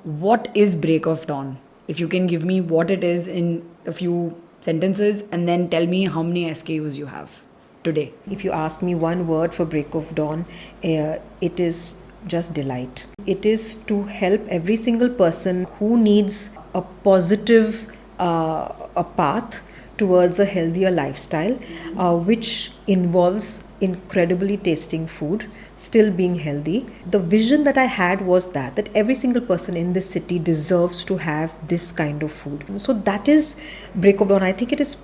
what is Break of Dawn? If you can give me what it is in a few sentences and then tell me how many SKUs you have today. If you ask me one word for Break of Dawn, it is just delight. It is to help every single person who needs a positive a path towards a healthier lifestyle, which involves incredibly tasting food, still being healthy. The vision that I had was that every single person in this city deserves to have this kind of food. So that is Break of Dawn. I think it is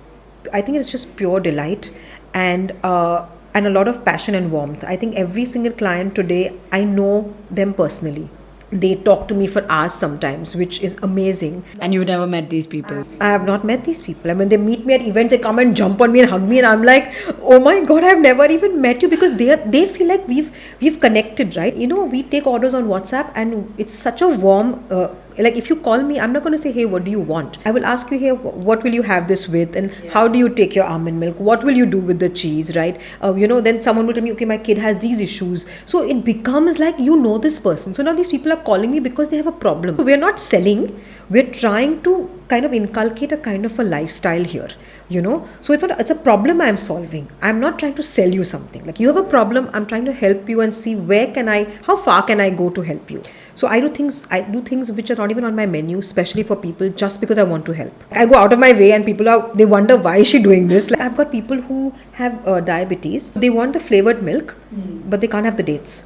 just pure delight and a lot of passion and warmth. I think every single client today, I know them personally. They talk to me for hours sometimes, which is amazing. And you've never met these people? I have not met these people. I mean, they meet me at events, they come and jump on me and hug me, and I'm like, oh my God, I've never even met you, because they feel like we've connected, right? You know, we take orders on WhatsApp, and it's such a warm. Like if you call me, I'm not going to say, hey, what do you want? I will ask you, hey, what will you have this with, and how do you take your almond milk? What will you do with the cheese, right? Then someone will tell me, okay, my kid has these issues. So it becomes like, this person. So now these people are calling me because they have a problem. So we're not selling. We're trying to kind of inculcate a kind of a lifestyle here, So it's a problem I'm solving. I'm not trying to sell you something. Like, you have a problem, I'm trying to help you and see how far can I go to help you. So I do things which are not even on my menu, especially for people, just because I want to help. I go out of my way and they wonder, why is she doing this? Like, I've got people who have diabetes. They want the flavored milk, but they can't have the dates.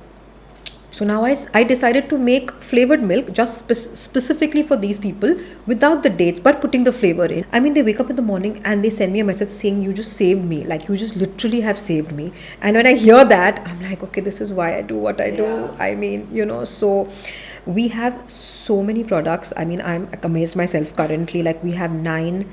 So now I decided to make flavored milk just specifically for these people without the dates, but putting the flavor in. I mean, they wake up in the morning and they send me a message saying, you just saved me. Like, you just literally have saved me. And when I hear that, I'm like, okay, this is why I do what I do. I mean, so we have so many products. I mean, I'm amazed myself currently. Like, we have nine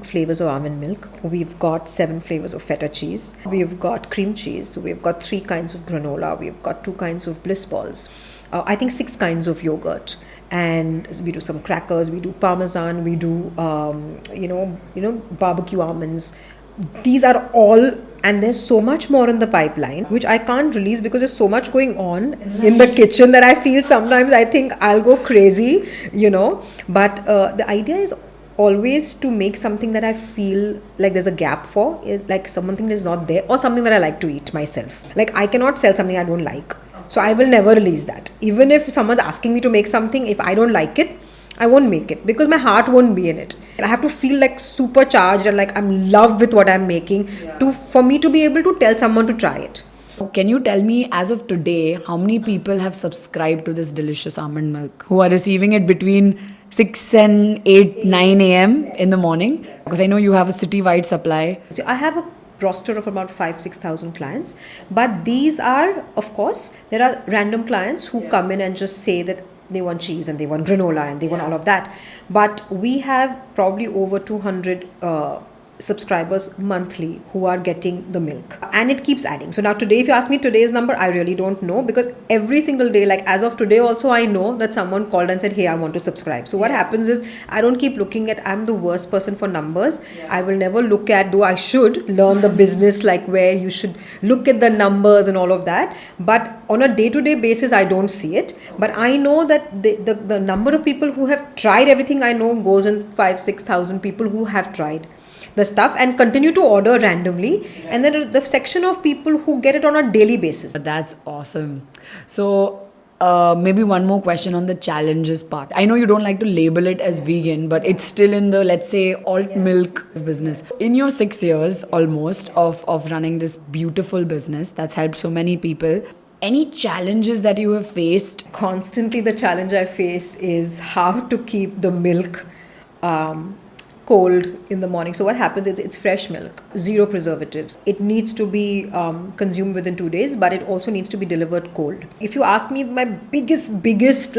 flavors of almond milk. We've got 7 flavors of feta cheese. We've got cream cheese. We've got 3 kinds of granola. We've got 2 kinds of bliss balls. I think 6 kinds of yogurt. And we do some crackers. We do parmesan. We do, barbecue almonds. These are all, and there's so much more in the pipeline, which I can't release because there's so much going on in the kitchen that I feel sometimes I think I'll go crazy, But the idea is always to make something that I feel like there's a gap for, like something that's not there, or something that I like to eat myself. Like, I cannot sell something I don't like. So I will never release that. Even if someone's asking me to make something, if I don't like it, I won't make it because my heart won't be in it. I have to feel like supercharged and like I'm in love with what I'm making for me to be able to tell someone to try it. Can you tell me, as of today, how many people have subscribed to this delicious almond milk, who are receiving it between 6 and 8, 9 a.m. in the morning? Because I know you have a city-wide supply. So I have a roster of about 5,000-6,000 clients. But these are, of course, there are random clients who come in and just say that they want cheese and they want granola and they want all of that. But we have probably over 200 subscribers monthly who are getting the milk, and it keeps adding. So now today, if you ask me today's number, I really don't know, because every single day, like as of today also, I know that someone called and said, hey, I want to subscribe. So what happens is, I don't keep looking at, I'm the worst person for numbers. I will never look at, though I should learn the business, like where you should look at the numbers and all of that, but on a day-to-day basis, I don't see it. But I know that the number of people who have tried everything I know goes in 5,000-6,000 people who have tried the stuff and continue to order randomly, and then the section of people who get it on a daily basis. That's awesome. So maybe one more question on the challenges part. I know you don't like to label it as vegan, but it's still in the, let's say, alt milk business. In your 6 years almost of running this beautiful business that's helped so many people, any challenges that you have faced? Constantly the challenge I face is how to keep the milk cold in the morning. So what happens is, it's fresh milk, 0 preservatives. It needs to be consumed within 2 days, but it also needs to be delivered cold. If you ask me, my biggest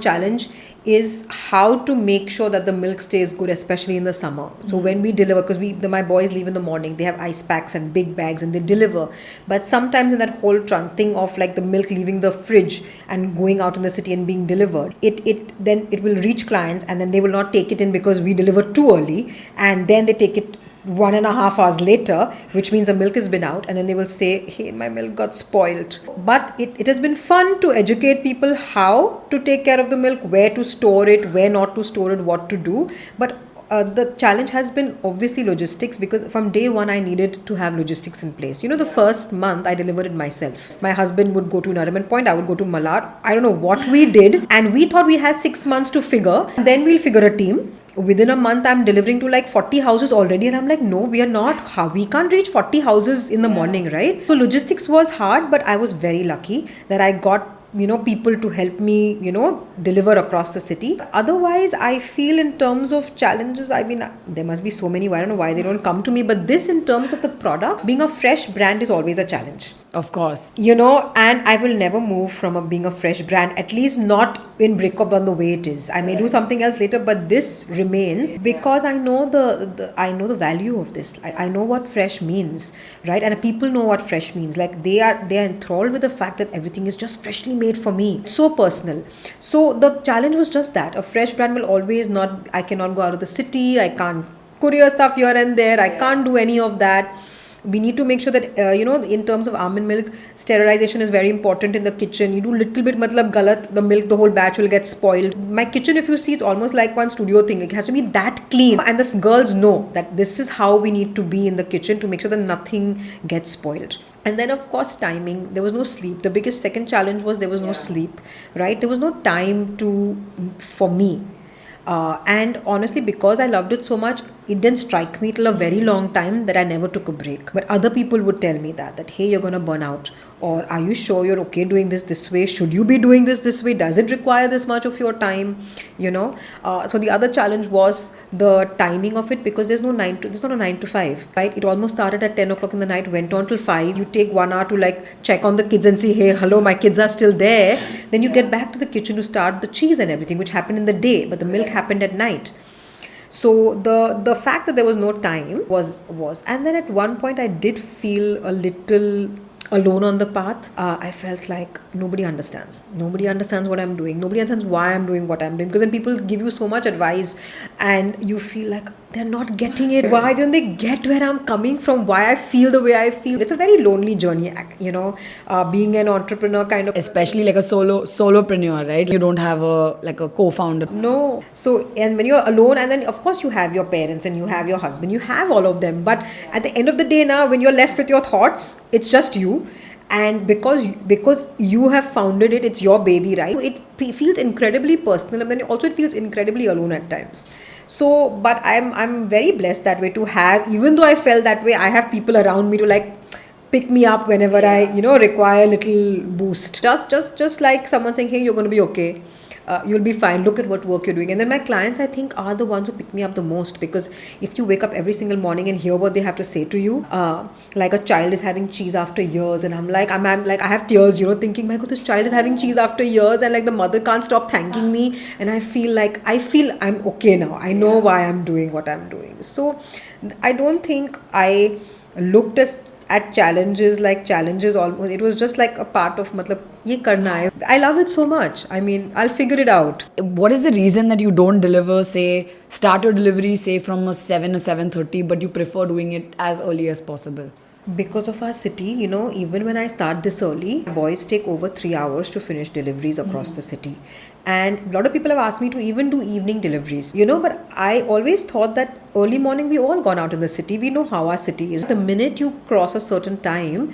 challenge is how to make sure that the milk stays good, especially in the summer. So when we deliver, because my boys leave in the morning, they have ice packs and big bags and they deliver. But sometimes in that whole thing of like the milk leaving the fridge and going out in the city and being delivered, then it will reach clients and then they will not take it in because we deliver too early, and then they take it 1.5 hours later, which means the milk has been out, and then they will say, hey, my milk got spoiled. But it has been fun to educate people how to take care of the milk, where to store it, where not to store it, what to do. But the challenge has been obviously logistics, because from day one I needed to have logistics in place. The first month I delivered it myself. My husband would go to Nariman Point, I would go to Malad. I don't know what we did, and we thought we had 6 months to figure, and then we'll figure a team. Within a month I'm delivering to like 40 houses already, and I'm like, no, we are not, we can't reach 40 houses in the morning, right? So logistics was hard, but I was very lucky that I got people to help me, deliver across the city. Otherwise, I feel in terms of challenges, there must be so many. I don't know why they don't come to me. But this, in terms of the product, being a fresh brand is always a challenge. Of course. And I will never move from being a fresh brand, at least not in Brickupdon the way it is. I may do something else later, but this remains because I know the value of this. I know what fresh means, right? And people know what fresh means. Like they are enthralled with the fact that everything is just freshly made for me. So personal. So the challenge was just that. A fresh brand will always I cannot go out of the city. I can't courier stuff here and there. I can't do any of that. We need to make sure that, in terms of almond milk, sterilization is very important in the kitchen. You do little bit, galat, the milk, the whole batch will get spoiled. My kitchen, if you see, it's almost like one studio thing. It has to be that clean. And the girls know that this is how we need to be in the kitchen to make sure that nothing gets spoiled. And then, of course, timing. There was no sleep. The biggest second challenge was there was no sleep, right? There was no time for me. And honestly, because I loved it so much, it didn't strike me till a very long time that I never took a break. But other people would tell me that hey, you're going to burn out. Or are you sure you're okay doing this way? Should you be doing this way? Does it require this much of your time? So the other challenge was the timing of it, because there's not a 9 to 5, right? It almost started at 10 o'clock in the night, went on till 5. You take 1 hour to check on the kids and say, hey, hello, my kids are still there. Then you get back to the kitchen to start the cheese and everything, which happened in the day, but the milk happened at night. So the fact that there was no time was, and then at one point I did feel a little alone on the path. I felt like nobody understands what I'm doing. Nobody understands why I'm doing what I'm doing, because then people give you so much advice and you feel like they're not getting it. Why don't they get where I'm coming from? Why I feel the way I feel? It's a very lonely journey, being an entrepreneur kind of. Especially like a solopreneur, right? You don't have a co-founder. No. So, and when you're alone, and then of course you have your parents and you have your husband, you have all of them. But at the end of the day now, when you're left with your thoughts, it's just you. And because you have founded it, it's your baby, right? It feels incredibly personal, and then also it feels incredibly alone at times. So, but I'm very blessed that way to have, even though I felt that way, I have people around me to pick me up whenever I require a little boost. Just like someone saying, hey, you're going to be okay. You'll be fine. Look at what work you're doing. And then my clients, I think, are the ones who pick me up the most, because if you wake up every single morning and hear what they have to say to you, like a child is having cheese after years, and I'm like, I have tears, thinking, my God, this child is having cheese after years, and the mother can't stop thanking me, and I feel I'm okay now. I know why I'm doing what I'm doing. So I don't think I looked at challenges almost. It was just like a part of ye karna hai. I love it so much. I mean, I'll figure it out. What is the reason that you don't deliver, start your delivery, from a 7 or 7:30, but you prefer doing it as early as possible? Because of our city, even when I start this early, boys take over 3 hours to finish deliveries across the city. And a lot of people have asked me to even do evening deliveries, but I always thought that early morning we all gone out in the city. We know how our city is. The minute you cross a certain time,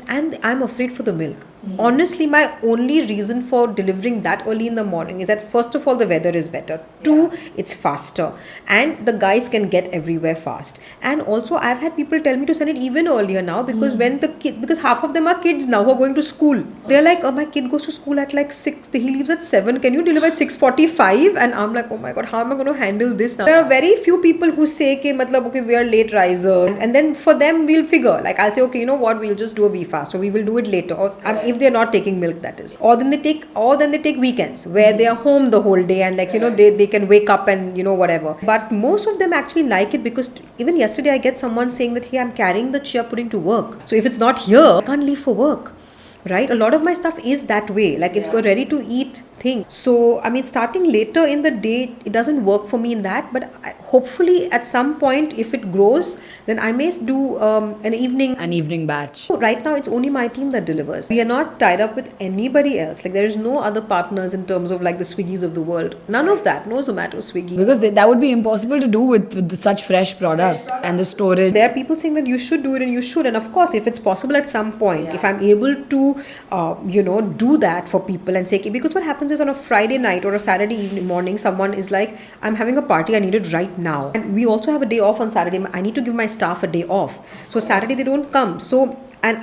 and I'm afraid for the milk. Honestly, my only reason for delivering that early in the morning is that first of all, the weather is better. 2, it's faster, and the guys can get everywhere fast. And also, I've had people tell me to send it even earlier now, because because half of them are kids now who are going to school. They're like, oh, my kid goes to school at 6. He leaves at 7. Can you deliver at 6:45? And I'm like, oh my God, how am I going to handle this now? There are very few people who say, okay, we are late risers, and then for them we'll figure. I'll say, okay, you know what? We'll just do a V-fast, or we will do it later. Or if they're not taking milk, that is. Or then they take weekends where they are home the whole day, and they can wake up and whatever. But most of them actually like it, because even yesterday I get someone saying that, hey, I'm carrying the chia pudding to work. So if it's not here, I can't leave for work. Right? A lot of my stuff is that way. It's ready to eat thing. So, I mean, starting later in the day, it doesn't work for me in that. But hopefully, at some point, if it grows, then I may do an evening. An evening batch. Right now, it's only my team that delivers. We are not tied up with anybody else. Like, there is no other partners in terms of like the Swiggies of the world. None of that. No Zomato, Swiggy. Because that would be impossible to do with such fresh product and the storage. There are people saying that you should do it and you should. And of course, if it's possible at some point, if I'm able to, do that for people and say, okay, because what happens is on a Friday night or a Saturday evening morning, someone is like, I'm having a party, I need it right now. And we also have a day off on Saturday. I need to give my staff a day off. So Saturday they don't come. So, and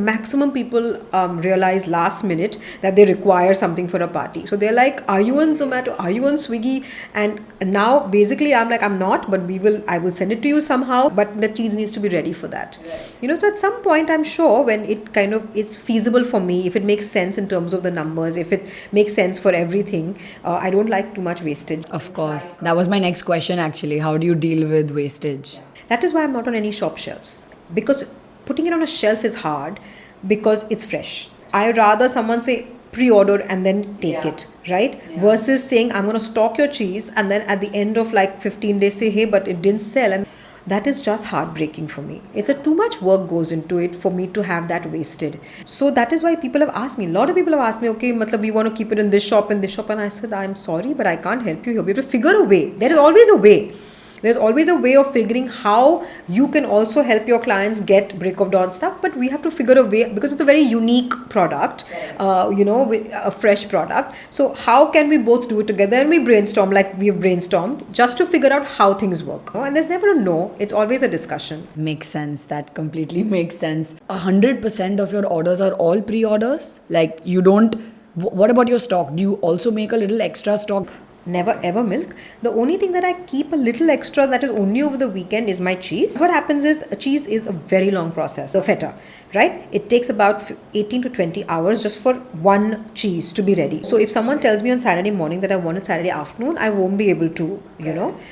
maximum people realize last minute that they require something for a party. So they're like, are you on Zomato? Are you on Swiggy? And now basically I'm like, I'm not, but I will send it to you somehow, but the cheese needs to be ready for that. So at some point I'm sure when it's feasible for me, if it makes sense in terms of the numbers, if it makes sense for everything, I don't like too much wastage. Of course. That was my next question actually. How do you deal with wastage? That is why I'm not on any shop shelves. Because putting it on a shelf is hard because it's fresh. I rather someone say pre-order and then take it, right? Versus saying I'm going to stock your cheese and then at the end of like 15 days say, hey, but it didn't sell. And that is just heartbreaking for me. It's too much work goes into it for me to have that wasted. So that is why people have asked me, a lot of people have asked me, okay, we want to keep it in this shop. And I said, I'm sorry, but I can't help you here. We have to figure a way. There is always a way. There's always a way of figuring how you can also help your clients get break of dawn stuff, but we have to figure a way because it's a very unique product, a fresh product. So how can we both do it together? And we brainstorm like we've brainstormed just to figure out how things work. And there's never a no. It's always a discussion. Makes sense. That completely makes sense. 100% of your orders are all pre-orders? Like you don't... What about your stock? Do you also make a little extra stock? Never ever milk. The only thing that I keep a little extra that is only over the weekend is my cheese. What happens is cheese is a very long process, the feta, right? It takes about 18 to 20 hours just for one cheese to be ready. So if someone tells me on Saturday morning that I want it Saturday afternoon, I won't be able to,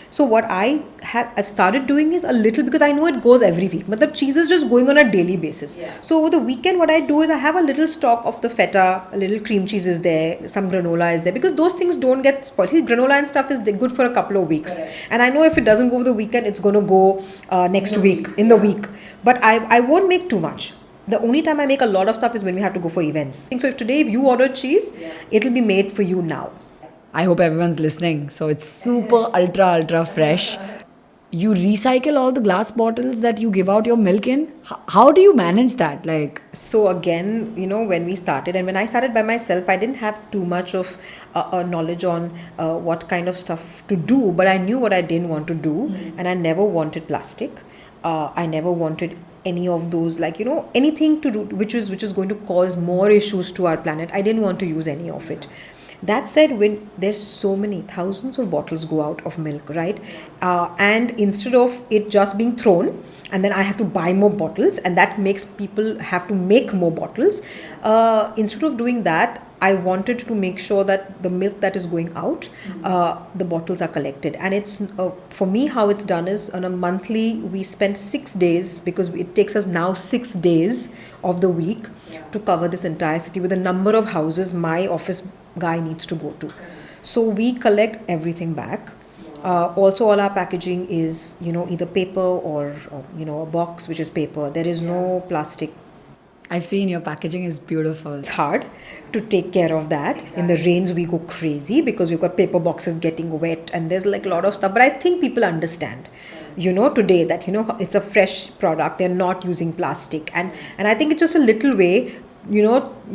So what I've started doing is a little, because I know it goes every week. But the cheese is just going on a daily basis. So over the weekend, what I do is I have a little stock of the feta, a little cream cheese is there, some granola is there, because those things don't get spoiled. Granola and stuff is good for a couple of weeks. And I know if it doesn't go over the weekend, it's going to go next week, in the week. But I won't make too much. The only time I make a lot of stuff is when we have to go for events. So if today if you order cheese, it'll be made for you now. I hope everyone's listening. So it's super ultra fresh. You recycle all the glass bottles that you give out your milk in? How do you manage that? So again, when we started and when I started by myself, I didn't have too much of knowledge on what kind of stuff to do, but I knew what I didn't want to do. And I never wanted plastic. I never wanted any of those, anything to do which is going to cause more issues to our planet. I didn't want to use any of it. That said, when there's so many thousands of bottles go out of milk, right? And instead of it just being thrown, and then I have to buy more bottles, and that makes people have to make more bottles. Instead of doing that, I wanted to make sure that the milk that is going out, the bottles are collected. And it's, for me, how it's done is on a monthly, we spend 6 days, because it takes us now 6 days of the week to cover this entire city with the number of houses my office guy needs to go to. So we collect everything back. Also, all our packaging is, either paper or a box which is paper. There is no plastic. I've seen your packaging is beautiful. It's hard to take care of that. Exactly. In the rains, we go crazy because we've got paper boxes getting wet and there's a lot of stuff. But I think people understand, today that, it's a fresh product. They're not using plastic. And I think it's just a little way,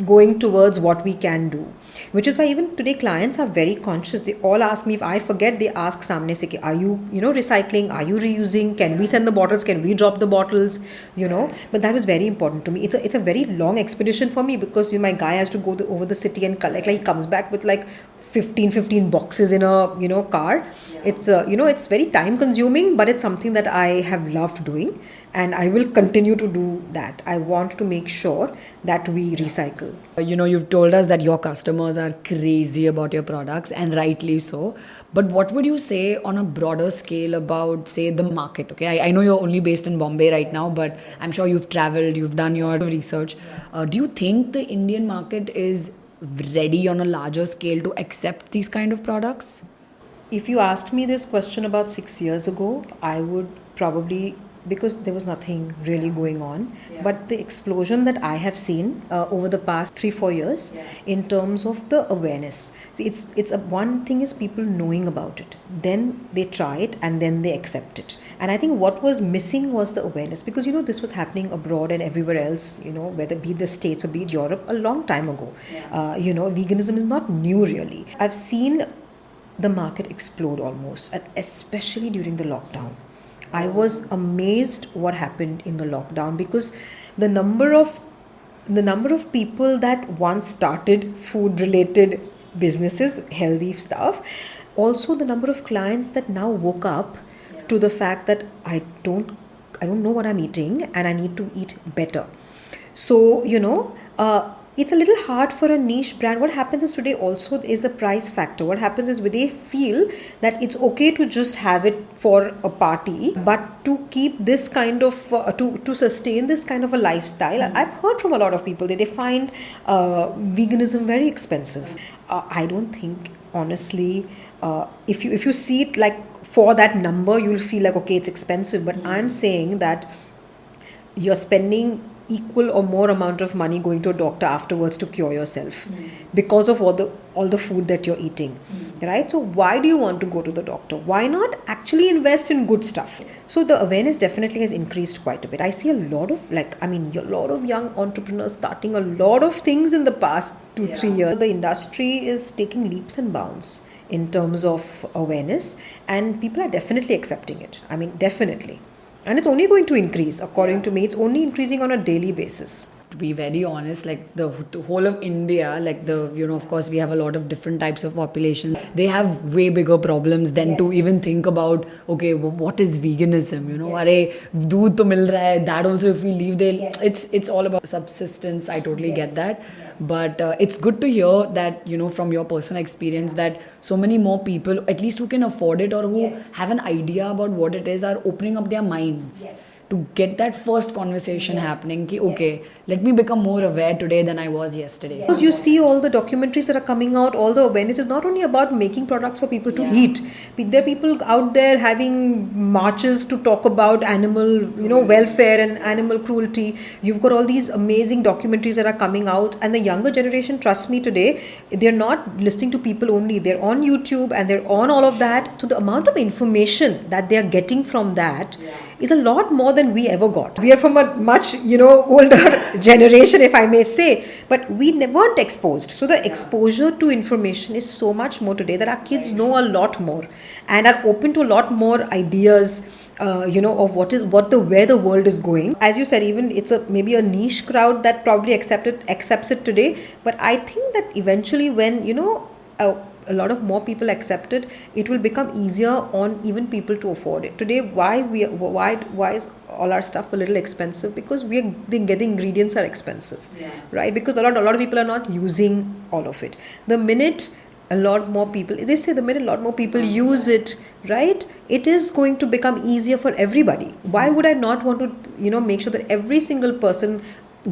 going towards what we can do. Which is why even today clients are very conscious. They all ask me, if I forget, they ask Samne se, are you, recycling? Are you reusing? Can we send the bottles? Can we drop the bottles? But that was very important to me. It's a very long expedition for me because my guy has to go over the city and collect. He comes back with 15 boxes in a car. It's it's very time consuming, but it's something that I have loved doing. And I will continue to do that. I want to make sure that we recycle. You've told us that your customers are crazy about your products, and rightly so. But what would you say on a broader scale about, say, the market? Okay, I know you're only based in Bombay right now, but I'm sure you've traveled, you've done your research. Do you think the Indian market is ready on a larger scale to accept these kind of products? If you asked me this question about 6 years ago, I would probably, because there was nothing really going on. Yeah. But the explosion that I have seen over the past 3-4 years, Yeah. in terms of the awareness. See, it's a one thing is people knowing about it, then they try it, and then they accept it. And I think what was missing was the awareness, because this was happening abroad and everywhere else, whether be it the States or be it Europe, a long time ago. Yeah. Veganism is not new really. I've seen the market explode almost, and especially during the lockdown. I was amazed what happened in the lockdown, because the number of people that once started food related businesses, healthy stuff, also the number of clients that now woke up to the fact that I don't know what I'm eating and I need to eat better. So, it's a little hard for a niche brand. What happens is today also is the price factor. What happens is they feel that it's okay to just have it for a party, but to keep this kind of, to sustain this kind of a lifestyle, I've heard from a lot of people that they find veganism very expensive. I don't think, honestly, if you see it like for that number, you'll feel like, okay, it's expensive. But I'm saying that you're spending equal or more amount of money going to a doctor afterwards to cure yourself because of all the food that you're eating, right? So why do you want to go to the doctor? Why not actually invest in good stuff? So the awareness definitely has increased quite a bit. I see a lot of young entrepreneurs starting a lot of things in the past 2-3 years. The industry is taking leaps and bounds in terms of awareness, and people are definitely accepting it. I mean, definitely. And it's only going to increase, according to me. It's only increasing on a daily basis. To be very honest, like the whole of India, like of course we have a lot of different types of population. They have way bigger problems than to even think about, okay, what is veganism? Arey, doodh to mil raha hai. That also, if we leave there, it's all about subsistence. I totally get that. But it's good to hear that, from your personal experience, that so many more people, at least who can afford it or who have an idea about what it is, are opening up their minds to get that first conversation happening. Ki, okay, let me become more aware today than I was yesterday. Because you see all the documentaries that are coming out, all the awareness is not only about making products for people to eat. There are people out there having marches to talk about animal, welfare and animal cruelty. You've got all these amazing documentaries that are coming out, and the younger generation, trust me today, they're not listening to people only. They're on YouTube and they're on all of that. So the amount of information that they're getting from that is a lot more than we ever got. We are from a much, older generation, if I may say, but we weren't exposed. So the exposure to information is so much more today that our kids know a lot more and are open to a lot more ideas, of where the world is going. As you said, even it's maybe a niche crowd that probably accepts it today. But I think that eventually, when a lot of more people accept it, it will become easier on even people to afford it. Today, why is all our stuff a little expensive? Because the ingredients are expensive, right? Because a lot of people are not using all of it. The minute a lot more people use it, right, it is going to become easier for everybody. Why would I not want to make sure that every single person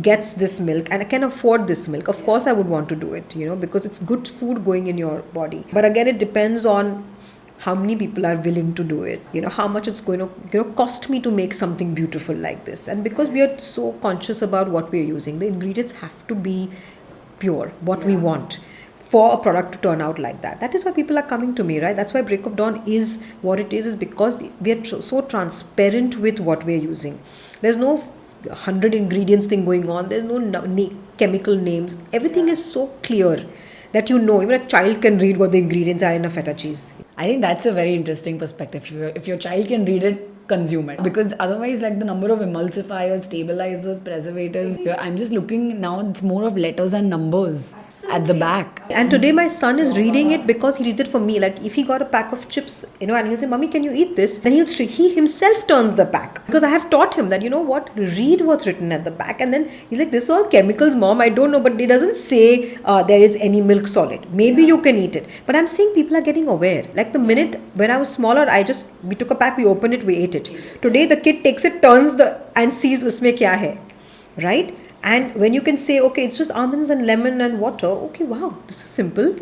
gets this milk and I can afford this milk? Of course I would want to do it, because it's good food going in your body. But again, it depends on how many people are willing to do it, how much it's going to cost me to make something beautiful like this. And because we are so conscious about what we're using, the ingredients have to be pure, what we want for a product to turn out like that. That is why people are coming to me, right? That's why Break of Dawn is what it is because we are so transparent with what we're using. There's no 100 ingredients thing going on. There's no chemical names. Everything is so clear that even a child can read what the ingredients are in a feta cheese. I think that's a very interesting perspective. If your child can read it, consume it. Because otherwise, like the number of emulsifiers, stabilizers, preservatives, I'm just looking now, it's more of letters and numbers at the back. And today my son is reading it because he reads it for me. Like if he got a pack of chips, and he'll say, "Mommy, can you eat this?" Then he himself turns the pack. Because I have taught him that, read what's written at the back. And then he's like, "This is all chemicals, Mom. I don't know." But it doesn't say there is any milk solid. Maybe you can eat it. But I'm saying people are getting aware. Like the minute when I was smaller, we took a pack, we opened it, we ate it. Today the kid takes it, turns and sees usme kya hai, right? And when you can say, okay, it's just almonds and lemon and water, okay, wow, this is simple,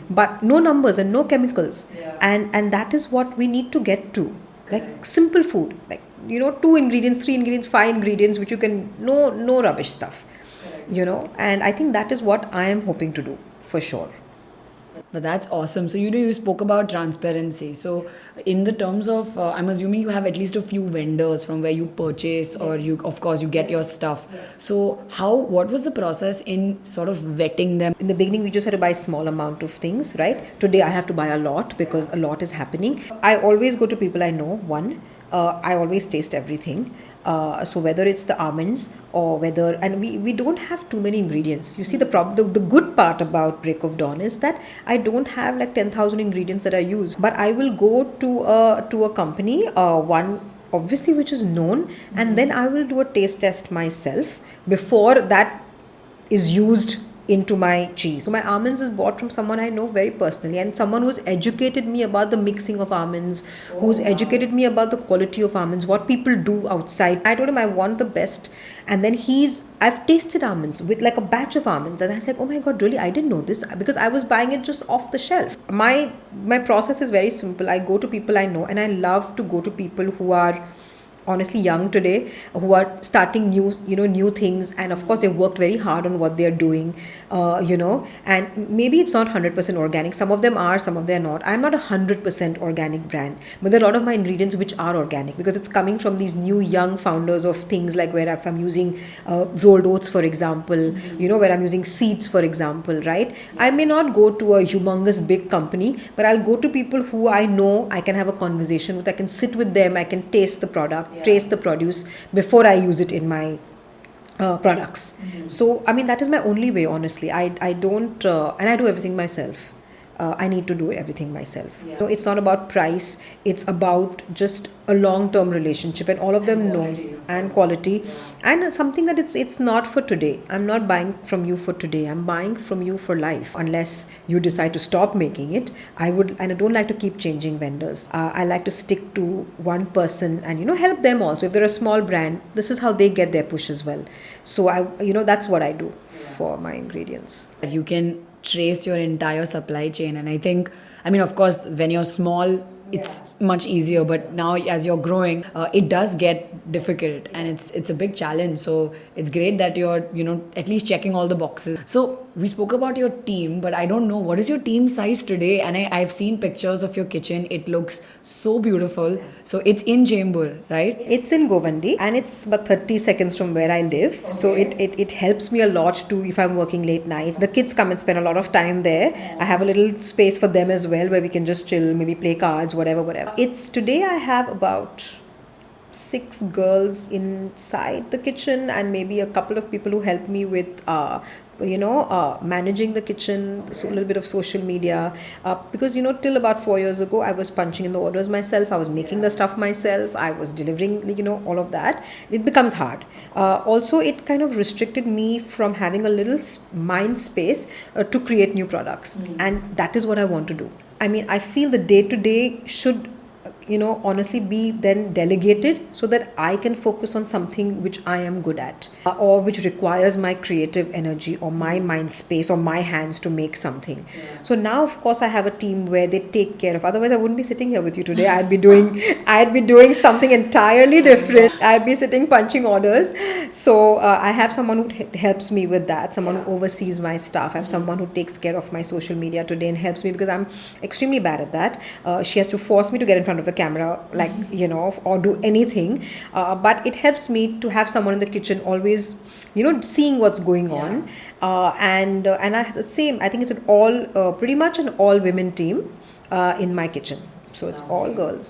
but no numbers and no chemicals. And that is what we need to get to. Like simple food, like 2 ingredients, 3 ingredients, 5 ingredients, which you can, no rubbish stuff, and I think that is what I am hoping to do for sure. But that's awesome. So, you spoke about transparency. So, in the terms of, I'm assuming you have at least a few vendors from where you purchase or you, of course, you get your stuff. So, what was the process in sort of vetting them? In the beginning, we just had to buy a small amount of things, right? Today, I have to buy a lot because a lot is happening. I always go to people I know, I always taste everything. So whether it's the almonds or whether, and we don't have too many ingredients. You see, the good part about Break of Dawn is that I don't have like 10,000 ingredients that I use, but I will go to a company, one obviously which is known, and then I will do a taste test myself before that is used into my cheese. So my almonds is bought from someone I know very personally, and someone who's educated me about the mixing of almonds, who's educated me about the quality of almonds, what people do outside. I told him I want the best, and then I've tasted almonds with like a batch of almonds, and I was like, oh my god, really, I didn't know this, because I was buying it just off the shelf. My process is very simple. I go to people I know, and I love to go to people who are honestly young today, who are starting new things, and of course they worked very hard on what they're doing, and maybe it's not 100% organic. Some of them are, some of them are not. I'm not a 100% organic brand, but there are a lot of my ingredients which are organic because it's coming from these new young founders of things, like where if I'm using rolled oats, for example, where I'm using seeds, for example, right? I may not go to a humongous big company, but I'll go to people who I know I can have a conversation with. I can sit with them, I can taste the product, taste the produce before I use it in my products. So I mean, that is my only way, honestly. I don't and I do everything myself. I need to do everything myself. So it's not about price, it's about just a long-term relationship, and all of them know, and quality, and something that it's not for today. I'm not buying from you for today, I'm buying from you for life. Unless you decide to stop making it, I don't like to keep changing vendors. I like to stick to one person and help them also. If they're a small brand, this is how they get their push as well. So that's what I do for my ingredients. You can trace your entire supply chain, and I think, of course, when you're small, it's much easier, but now as you're growing, it does get difficult, and it's a big challenge. So it's great that you're at least checking all the boxes. So we spoke about your team, but I don't know, what is your team size today? And I've seen pictures of your kitchen. It looks so beautiful. So it's in Chembur, right? It's in Govandi, and it's about 30 seconds from where I live. Okay. So it helps me a lot too if I'm working late nights. The kids come and spend a lot of time there. I have a little space for them as well, where we can just chill, maybe play cards, whatever. It's today I have about 6 girls inside the kitchen, and maybe a couple of people who help me with managing the kitchen, so a little bit of social media, because till about 4 years ago I was punching in the orders myself, I was making the stuff myself, I was delivering all of that. It becomes hard. Also, it kind of restricted me from having a little mind space to create new products, and that is what I want to do. I mean, I feel the day-to-day should honestly be then delegated, so that I can focus on something which I am good at, or which requires my creative energy or my mind space or my hands to make something. So now, of course, I have a team where they take care of. Otherwise, I wouldn't be sitting here with you today. I'd be doing something entirely different. I'd be sitting punching orders. So I have someone who helps me with that, someone who oversees my stuff. I have someone who takes care of my social media today and helps me, because I'm extremely bad at that. She has to force me to get in front of the camera, or do anything, but it helps me to have someone in the kitchen always seeing what's going on, and I have the same. I think it's pretty much an all women team in my kitchen, so it's all girls.